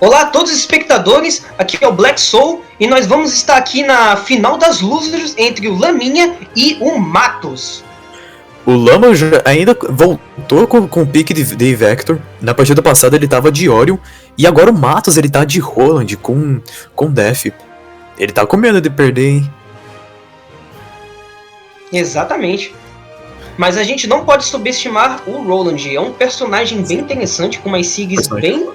Olá a todos os espectadores, aqui é o Black Soul e nós vamos estar aqui na final das losers entre o Laminha e o Matos. O Lama já ainda voltou com o pique de Vector. Na partida passada ele tava de Orion. E agora o Matos ele tá de Roland com Def. Ele tá com medo de perder, hein? Exatamente. Mas a gente não pode subestimar o Roland. É um personagem bem interessante, com umas SIGs bem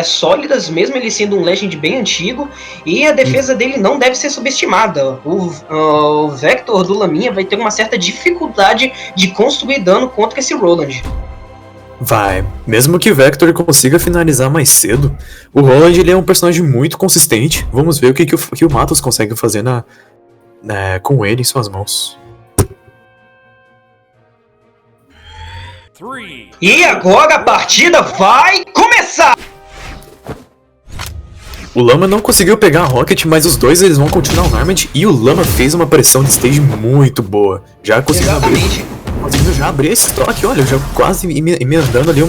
sólidas, mesmo ele sendo um Legend bem antigo, e a defesa dele não deve ser subestimada. O Vector do Laminha vai ter uma certa dificuldade de construir dano contra esse Roland. Vai, mesmo que o Vector consiga finalizar mais cedo, o Roland ele é um personagem muito consistente. Vamos ver o que o Matos consegue fazer com ele em suas mãos. E agora a partida vai começar! O Lama não conseguiu pegar a Rocket, mas os dois eles vão continuar o Armament. E o Lama fez uma pressão de stage muito boa. Já conseguiu abrir esse estoque, olha, já quase emendando ali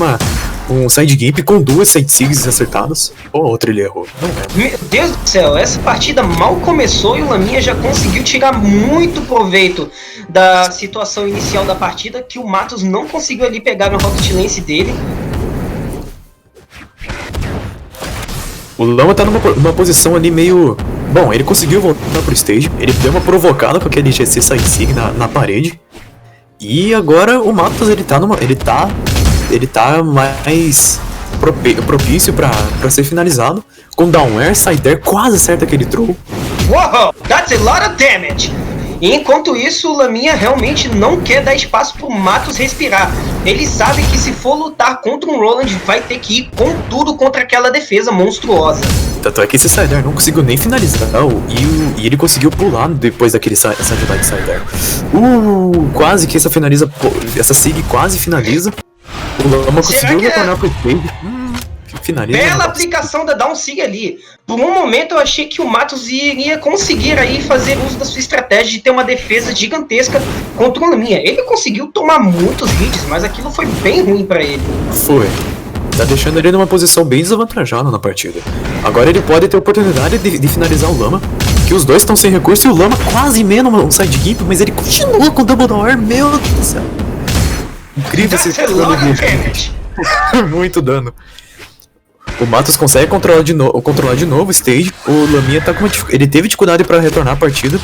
um side gimp com duas side sigs acertadas. Ou outra ele errou, não lembro. Meu Deus do céu, essa partida mal começou e o Laminha já conseguiu tirar muito proveito da situação inicial da partida, que o Matos não conseguiu ali pegar no Rocket Lance dele. O Lama tá numa posição ali meio... Bom, ele conseguiu voltar pro stage, ele deu uma provocada com aquele GC side sig na parede. E agora o Matos ele tá mais propício pra ser finalizado. Com down air, side air, quase acerta aquele throw. Wow, that's a lot of damage! E enquanto isso, o Laminha realmente não quer dar espaço pro Matos respirar. Ele sabe que se for lutar contra um Roland, vai ter que ir com tudo contra aquela defesa monstruosa. Tanto é que esse side air não conseguiu nem finalizar, e ele conseguiu pular depois daquele side air. Quase que essa SIG quase finaliza. O Lama conseguiu retornar pro stage. Finaliza. Bela aplicação da Down Sig ali. Por um momento eu achei que o Matos iria conseguir aí fazer uso da sua estratégia de ter uma defesa gigantesca contra o Laminha. Ele conseguiu tomar muitos hits, mas aquilo foi bem ruim pra ele. Foi. Tá deixando ele numa posição bem desavantajada na partida. Agora ele pode ter a oportunidade de finalizar o Lama, que os dois estão sem recurso e o Lama quase emenda um side gimp, mas ele continua com o double down air. Meu Deus do céu. Incrível esse dano aqui. Muito dano. O Matos consegue controlar de novo o stage. O Laminha tá ele teve dificuldade para retornar a partida,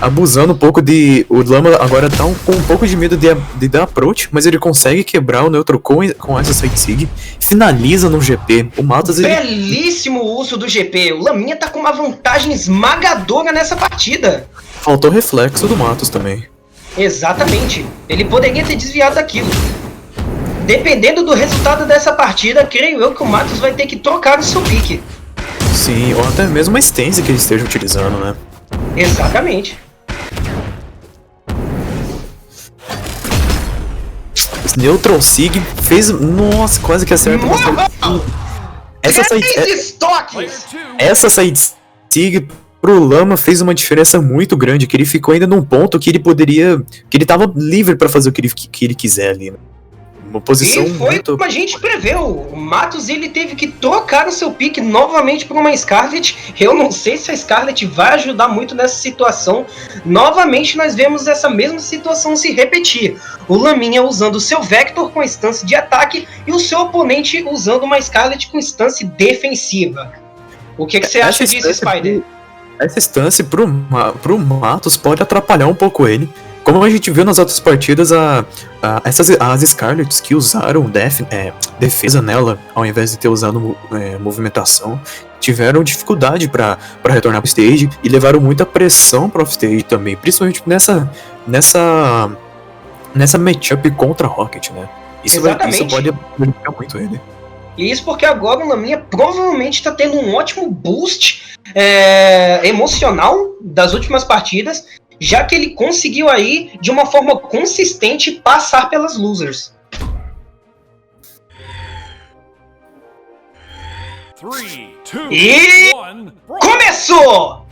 abusando um pouco de... O Lama agora tá com um pouco de medo de dar approach, mas ele consegue quebrar o neutro com essa side sig. Finaliza no GP. O Matos... Belíssimo uso do GP. O Laminha tá com uma vantagem esmagadora nessa partida. Faltou reflexo do Matos também. Exatamente. Ele poderia ter desviado daquilo. Dependendo do resultado dessa partida, creio eu que o Matos vai ter que trocar o seu pique. Sim, ou até mesmo uma stance que ele esteja utilizando, né? Exatamente. Neutral Sig fez... Nossa, quase que acerta. Essa side Sig pro Lama fez uma diferença muito grande, que ele ficou ainda num ponto que ele poderia... Que ele tava livre pra fazer o que ele quiser ali, né? Uma posição e foi muito... como a gente preveu. O Matos ele teve que trocar o seu pique novamente por uma Scarlet. Eu não sei se a Scarlet vai ajudar muito nessa situação. Novamente nós vemos essa mesma situação se repetir. O Laminha usando o seu Vector com stance de ataque e o seu oponente usando uma Scarlet com stance defensiva. O que você acha disso, Spider? Essa stance pro Matos pode atrapalhar um pouco ele. Como a gente viu nas outras partidas, as Scarlets que usaram defesa nela, ao invés de ter usado movimentação, tiveram dificuldade para retornar pro stage e levaram muita pressão pro offstage também, principalmente nessa matchup contra a Rocket, né? Isso pode beneficiar muito ele. E isso porque agora o Laminha provavelmente está tendo um ótimo boost emocional das últimas partidas, já que ele conseguiu aí, de uma forma consistente, passar pelas losers. 3, 2, e 1, começou!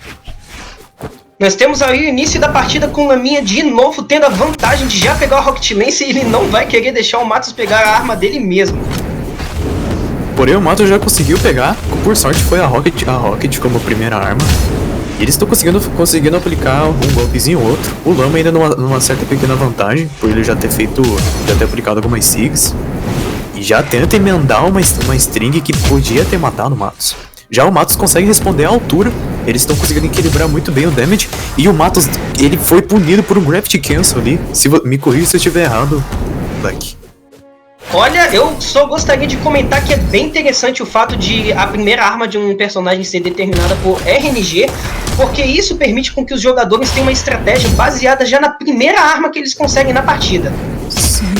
Nós temos aí o início da partida com o Laminha de novo tendo a vantagem de já pegar o Rocket Lance e ele não vai querer deixar o Matos pegar a arma dele mesmo. Porém, o Matos já conseguiu pegar, por sorte foi a Rocket como primeira arma. E eles estão conseguindo aplicar um golpezinho ou outro. O Lama ainda numa certa pequena vantagem, por ele já ter aplicado algumas SIGs. E já tenta emendar uma string que podia ter matado o Matos. Já o Matos consegue responder à altura, eles estão conseguindo equilibrar muito bem o damage. E o Matos, ele foi punido por um Gravity Cancel ali. Me corrija se eu estiver errado, Black. Olha, eu só gostaria de comentar que é bem interessante o fato de a primeira arma de um personagem ser determinada por RNG, porque isso permite com que os jogadores tenham uma estratégia baseada já na primeira arma que eles conseguem na partida. Sim.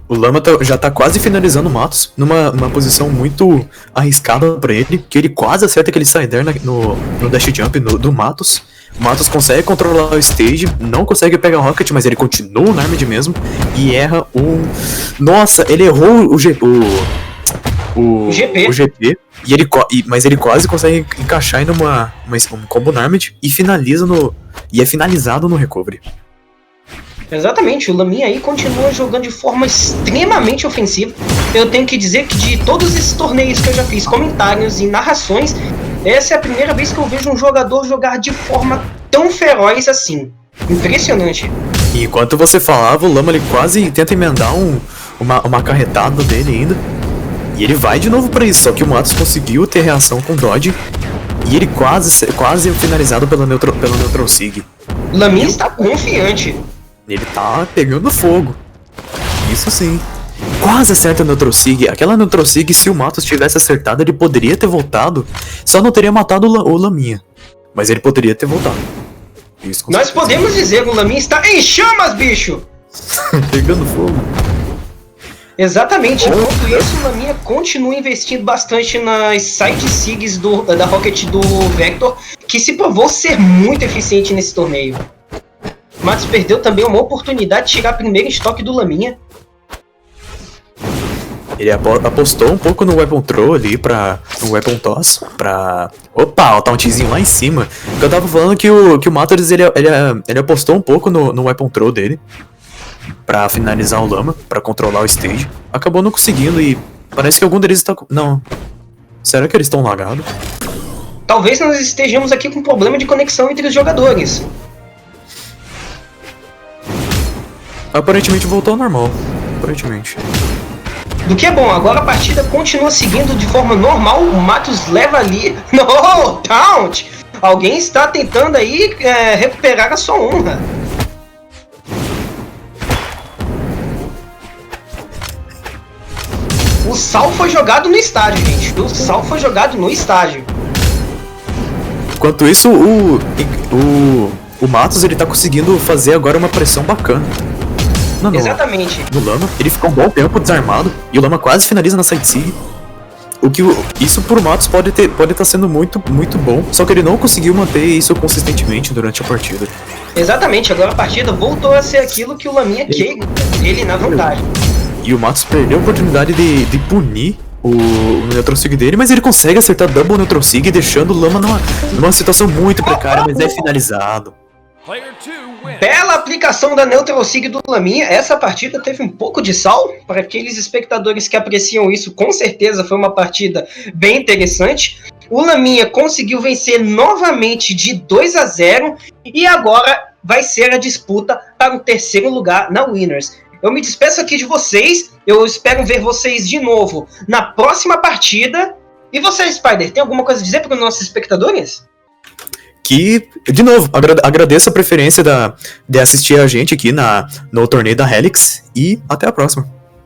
O Lama já tá quase finalizando o Matos, numa posição muito arriscada pra ele, que ele quase acerta aquele sider no dash jump do Matos. O Matos consegue controlar o stage, não consegue pegar o Rocket, mas ele continua no Armed mesmo, e erra um... Nossa, ele errou o GP, mas ele quase consegue encaixar em um combo no Armed e é finalizado no recovery. Exatamente, o Laminha aí continua jogando de forma extremamente ofensiva. Eu tenho que dizer que de todos esses torneios que eu já fiz, comentários e narrações, essa é a primeira vez que eu vejo um jogador jogar de forma tão feroz assim. Impressionante. E enquanto você falava, o Lama ele quase tenta emendar uma carretada dele ainda. E ele vai de novo pra isso, só que o Matos conseguiu ter reação com o Dodge. E ele quase finalizado pela Neutral Sig. O Laminha está confiante. Ele tá pegando fogo. Isso sim. Quase acerta o Neutral Sig. Aquela Neutral Sig, se o Matos tivesse acertado, ele poderia ter voltado. Só não teria matado o Laminha. Mas ele poderia ter voltado. Isso, nós podemos dizer que o Laminha está em chamas, bicho! Pegando fogo. Exatamente. Enquanto isso, o Laminha continua investindo bastante nas side sigs da Rocket do Vector, que se provou ser muito eficiente nesse torneio. Matos perdeu também uma oportunidade de tirar primeiro estoque do Laminha. Ele apostou um pouco no Weapon Throw ali no Weapon Toss pra... Opa, o tauntzinho lá em cima. Eu tava falando que o Matos ele apostou um pouco no Weapon Throw dele pra finalizar o Lama, pra controlar o stage. Acabou não conseguindo e parece que algum deles tá... Não. Será que eles estão lagados? Talvez nós estejamos aqui com problema de conexão entre os jogadores. Aparentemente voltou ao normal. Aparentemente. Do que é bom, agora a partida continua seguindo de forma normal. O Matos leva ali... No! Taunt! Alguém está tentando aí recuperar a sua honra. O Sal foi jogado no estádio, gente. O Sal foi jogado no estádio. Enquanto isso, o Matos ele tá conseguindo fazer agora uma pressão bacana. Exatamente. No Lama, ele ficou um bom tempo desarmado e o Lama quase finaliza na side sig. Isso por Matos pode estar sendo muito, muito bom, só que ele não conseguiu manter isso consistentemente durante a partida. Exatamente, agora a partida voltou a ser aquilo que o Laminha quer, ele na vantagem. E o Matos perdeu a oportunidade de punir o Neutral Sig dele, mas ele consegue acertar double Neutral Sig, deixando o Lama numa situação muito precária, mas é finalizado. Bela aplicação da Neutral Sig do Laminha. Essa partida teve um pouco de sal. Para aqueles espectadores que apreciam isso, com certeza foi uma partida bem interessante. O Laminha conseguiu vencer novamente de 2-0 e agora vai ser a disputa para o terceiro lugar na Winners. Eu me despeço aqui de vocês. Eu espero ver vocês de novo na próxima partida. E você, Spider, tem alguma coisa a dizer para os nossos espectadores? Que, de novo, agradeço a preferência de assistir a gente aqui no torneio da Helix e até a próxima.